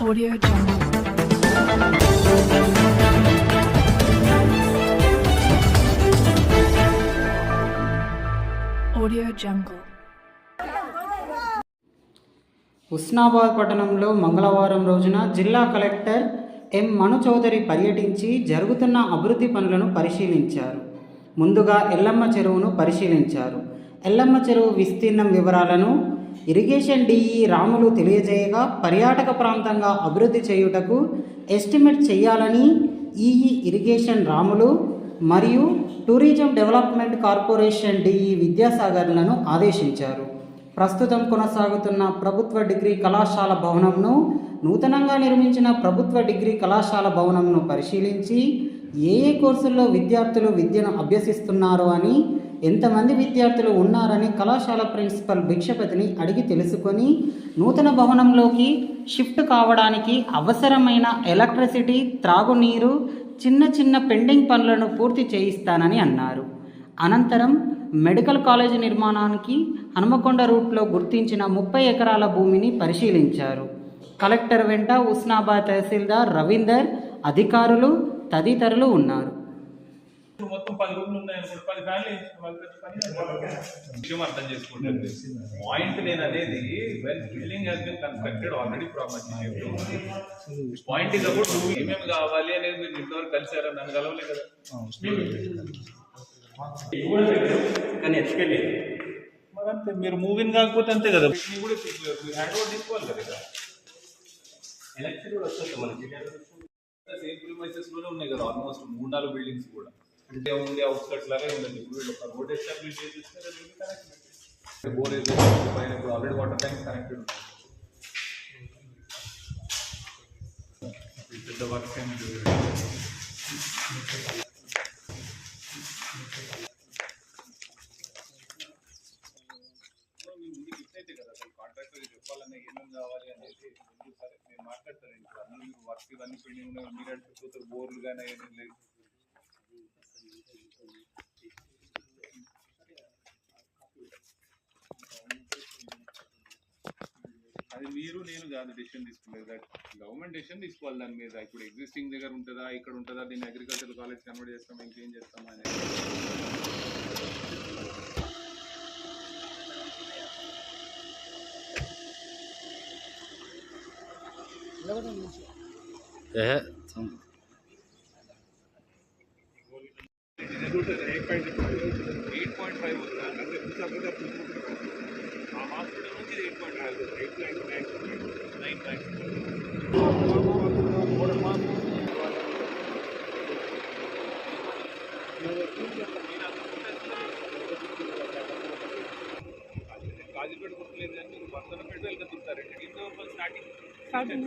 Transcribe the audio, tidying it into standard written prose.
Audio Jungle. Audio Jungle. Husnabad పట్టణంలో మంగళవారం రోజున జిల్లా కలెక్టర్ ఎం మను చౌదరి పర్యటించి జరుగుతున్న అభివృద్ధి పనులను పరిశీలించారు. ముందుగా ఎల్లమ్మ చెరువును పరిశీలించారు. ఎల్లమ్మ చెరువు విస్తీర్ణం వివరాలను ఇరిగేషన్ డిఈ రాములు తెలియజేయగా, పర్యాటక ప్రాంతంగా అభివృద్ధి చేయుటకు ఎస్టిమేట్ చేయాలని ఈఈ ఇరిగేషన్ రాములు మరియు టూరిజం డెవలప్మెంట్ కార్పొరేషన్ డిఈ విద్యాసాగర్లను ఆదేశించారు. ప్రస్తుతం కొనసాగుతున్న ప్రభుత్వ డిగ్రీ కళాశాల భవనంను, నూతనంగా నిర్మించిన ప్రభుత్వ డిగ్రీ కళాశాల భవనంను పరిశీలించి ఏ కోర్సుల్లో విద్యార్థులు విద్యను అభ్యసిస్తున్నారో అని, ఎంతమంది విద్యార్థులు ఉన్నారని కళాశాల ప్రిన్సిపల్ భిక్షపతిని అడిగి తెలుసుకొని, నూతన భవనంలోకి షిఫ్ట్ కావడానికి అవసరమైన ఎలక్ట్రిసిటీ, త్రాగునీరు, చిన్న చిన్న పెండింగ్ పనులను పూర్తి చేయిస్తానని అన్నారు. అనంతరం మెడికల్ కాలేజీ నిర్మాణానికి హనుమకొండ రూట్లో గుర్తించిన 30 ఎకరాల భూమిని పరిశీలించారు. కలెక్టర్ వెంట హుస్నాబాద్ తహసీల్దార్ రవీందర్, అధికారులు తదితరులు ఉన్నారు. మొత్తం 10 రూమ్లు ఉన్నాయి అనుకోండి, 10 ఫ్యాన్లు విషయం అర్థం చేసుకుంటుంది. పాయింట్ నేను అనేది when building has been constructed already point is about ఏమేమి కావాలి అనేది మీరు ఇంతవరకు కలిసారా? నన్ను కలవలే కదా. కానీ ఎక్స్కెళ్ళి మరి అంతే, మీరు మూవింగ్ కాకపోతే అంతే కదా. మీరు కూడా హ్యాండ్ ఓవర్ తీసుకోవాలి కదా. ఎలక్ట్రిసిటీ కూడా వస్తుంది మనకి. సేమ్ ప్రిమైసెస్ లోనే ఉన్నాయి కదా ఆల్మోస్ట్ 3-4 బిల్డింగ్స్ కూడా. అంటే ఉంది అవుట్స్కట్స్ లాగా ఉండదు. ఇప్పుడు ఒక రోడ్ ఎస్టాబ్లిష్ చేసేస్తే బోర్ పైన ఇప్పుడు ఆల్రెడీ వాటర్ ట్యాంక్ కనెక్టెడ్ ఉంది. పెద్ద వర్క్ అయితే కదా అసలు కాంట్రాక్టర్ చెప్పాలన్నా ఏమేమి కావాలి అనేది సరే నేను మాట్లాడతాను. ఇప్పుడు అన్నీ మీరు వర్క్ ఇవన్నీ పెండింగ్ ఉన్నాయి, మీరు అడిగిపోతారు బోర్లు కానీ ఏమీ లేదు. అది మీరు నేను కాదు డెసిషన్ తీసుకునేది, గవర్నమెంట్ డెసిషన్ తీసుకోవాలి దాని మీద. ఇప్పుడు ఎగ్జిస్టింగ్ దగ్గర ఉంటుందా, ఇక్కడ ఉంటుందా, దీన్ని అగ్రికల్చర్ కాలేజ్ కన్వర్ట్ చేస్తామా, ఇంకేం చేస్తామా అనేది. హాస్పిటల్ నుంచి 8.5 కాజీపేట గుర్తులేదు కానీ మీరు వర్ధనపేట వెళ్తారు. స్టార్టింగ్